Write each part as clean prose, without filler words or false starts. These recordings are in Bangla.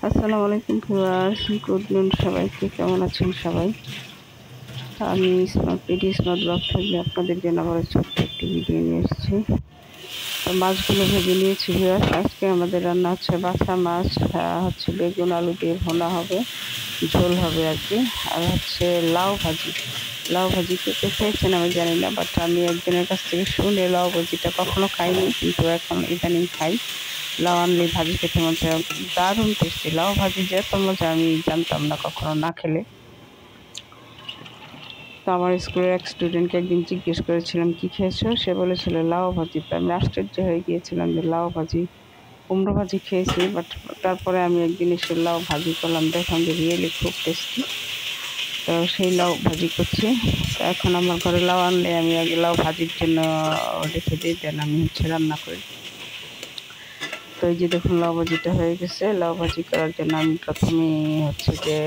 আসসালামু আলাইকুম ভিউয়ার্স, গুড নুন সবাইকে। কেমন আছেন সবাই? আমি স্মার্ট ব্লগ থেকে আপনাদের জন্য আবার ছোট্ট একটি ভিডিও নিয়ে এসেছি। তো মাছগুলো ভেজে নিয়েছি ভিউয়ার্স। আজকে আমাদের রান্না হচ্ছে বাসা মাছ, হচ্ছে বেগুন আলু দিয়ে ভোনা হবে, ঝোল হবে আর কি। আর হচ্ছে লাউ ভাজি কে খেয়েছেন আমি জানি না, বাট আমি একজনের কাছ থেকে শুনে লাউ ভাজিটা কখনো খাইনি, কিন্তু এখন ইদানিং খাই। লাউ আনলে ভাজি খেতে মন চায়, দারুণ টেস্টি। লাউ ভাজি যে এত মজা আমি জানতাম না কখনো না খেলে। তো আমার স্কুলের এক স্টুডেন্টকে একদিন জিজ্ঞেস করেছিলাম কি খেয়েছো, সে বলেছিল লাউ ভাজি। তো আমি আশ্চর্য হয়ে গিয়েছিলাম যে লাউ ভাজি, কুমড়ো ভাজি খেয়েছি, বাট তারপরে আমি একদিন এসে লাউ ভাজি করলাম, দেখলাম যে রিয়েলি খুব টেস্টি। তো সেই লাউ ভাজি করছি। তো এখন আমার ঘরে লাউ আনলে আমি আগে লাউ ভাজির জন্য রেখে দিই, দেন আমি রান্না করি। তো এই যে দেখুন লাউ ভাজিটা হয়ে গেছে। লাউ ভাজি করার জন্য আমি প্রথমে হচ্ছে যে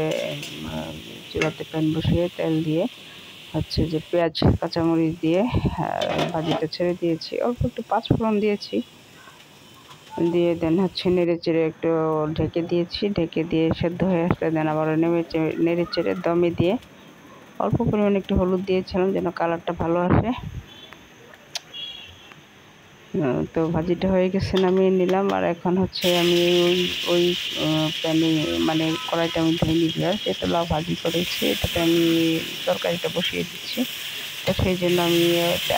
চুলাতে প্যান বসিয়ে তেল দিয়ে হচ্ছে যে পেঁয়াজ কাঁচামরিচ দিয়ে ভাজিটা ছেড়ে দিয়েছি, অল্প একটু পাঁচফোড়ন দিয়েছি, দিয়ে দেন হচ্ছে নেড়ে চেড়ে একটু ঢেকে দিয়েছি, ঢেকে দিয়ে সেদ্ধ হয়ে আসলে দেন আবার নেড়ে চেড়ে দমে দিয়ে অল্প পরিমাণে একটু হলুদ দিয়েছিলাম যেন কালারটা ভালো আসে। তো ভাজিটা হয়ে গেছে, নামিয়ে নিলাম। আর এখন হচ্ছে আমি ওই প্যানে মানে কড়াইটা আমি ধুয়ে নিই আর যেটা লাউ ভাজি করেছি এটাতে আমি তরকারিটা বসিয়ে দিচ্ছি। তো সেই জন্য আমি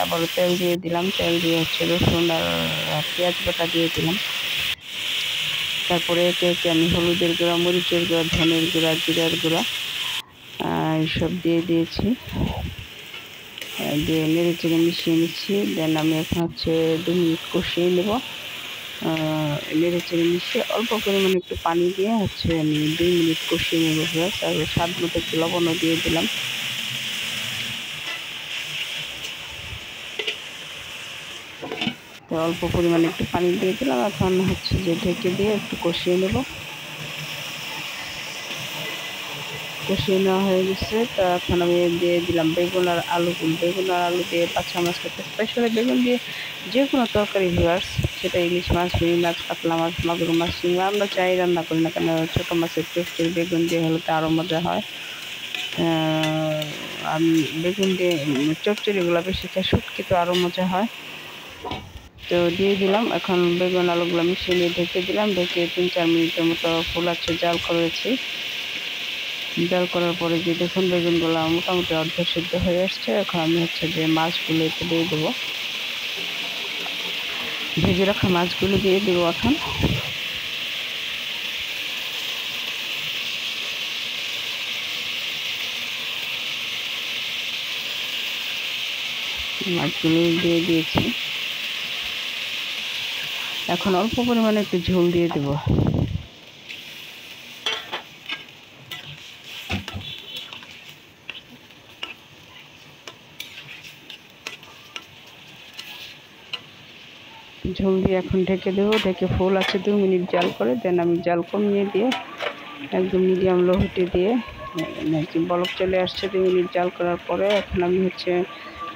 আবারও তেল দিয়ে দিলাম, তেল দিয়ে হচ্ছে রসুন আর পেঁয়াজ বাটা দিয়ে দিলাম। তারপরে একে একে আমি হলুদের গুঁড়া, মরিচের গুঁড়া, ধনের গুঁড়া, জিরার গুঁড়া এইসব দিয়ে দিয়েছি, দিয়ে নেড়ে চেড়ে মিশিয়ে নিচ্ছি। দেন আমি এখন হচ্ছে 2 মিনিট কষিয়ে নেব। নেড়ে চেড়ে মিশিয়ে অল্প পরিমাণে একটু পানি দিয়ে হচ্ছে আমি 2 মিনিট কষিয়ে নেব। তারপরে স্বাদ মতো একটু লবণও দিয়ে দিলাম। তো অল্প পরিমাণে একটু পানি দিয়ে দিলাম। এখন হচ্ছে যে ঢেকে দিয়ে একটু কষিয়ে নেব। কষিয়ে নেওয়া হয়ে গেছে। তো এখন আমি দিয়ে দিলাম বেগুন আর আলু দিয়ে বাছা মাছ খেতে স্পেশালি বেগুন দিয়ে যে কোনো তরকারি ভিউয়ার্স, সেটা ইলিশ মাছ, রুই মাছ, কাতলা মাছ, মাগুর মাছ, শিঙা আমরা চাই রান্না করি না কেন, ছোটো মাছের চচ্চড়ি বেগুন দিয়ে হলে তো আরও মজা হয়। আমি বেগুন দিয়ে চচ্চড়িগুলো বেশি খাই, শুটকি তো আরও মজা হয়। তো দিয়ে দিলাম। এখন বেগুন আলুগুলো মিশিয়ে নিয়ে ঢেকে দিলাম, ঢেকে 3-4 মিনিটের মতো ফুলাচ্ছে জাল করেছি। জাল করার পরে যে দেখুন বেগুনগুলো মোটামুটি অর্ধ সিদ্ধ হয়ে আসছে। এখন আমি হচ্ছে যে মাছগুলো একটু দিয়ে দেবো, ভেজে রাখা মাছগুলো দিয়ে দেবো। এখন মাছগুলো দিয়ে দিয়েছি। এখন অল্প পরিমাণে একটু ঝোল দিয়ে দেবো। ঝোল দিয়ে এখন ঢেকে দেবো, ঢেকে ফুল আছে 2 মিনিট জাল করে, দেন আমি জাল কমিয়ে দিয়ে একদম মিডিয়াম লো হিটে দিয়ে বলক চলে আসছে 2 মিনিট জাল করার পরে। এখন আমি হচ্ছে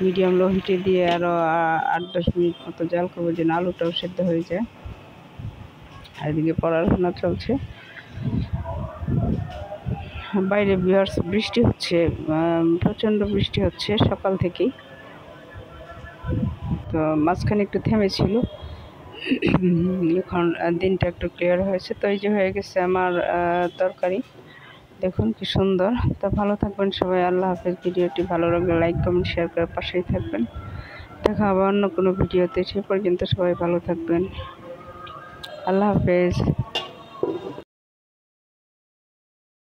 মিডিয়াম লো হিটে দিয়ে আরও 8-10 মিনিট মতো জাল করবো যেন আলুটাও সেদ্ধ হয়ে যায়। আর এদিকে পড়াশোনা চলছে। বাইরে ভিউয়ার্স বৃষ্টি হচ্ছে, প্রচণ্ড বৃষ্টি হচ্ছে সকাল থেকেই। তো মাঝখানে একটু থেমেছিল, এখন দিনটা একটু ক্লিয়ার হয়েছে। তো এই যে হয়ে গেছে আমার তরকারি, দেখুন কি সুন্দর। তো ভালো থাকবেন সবাই, আল্লাহ হাফেজ। ভিডিওটি ভালো লাগলে লাইক কমেন্ট শেয়ার করে পাশেই থাকবেন। দেখা হবে অন্য কোনো ভিডিওতে, সে পর্যন্ত সবাই ভালো থাকবেন, আল্লাহ হাফেজ।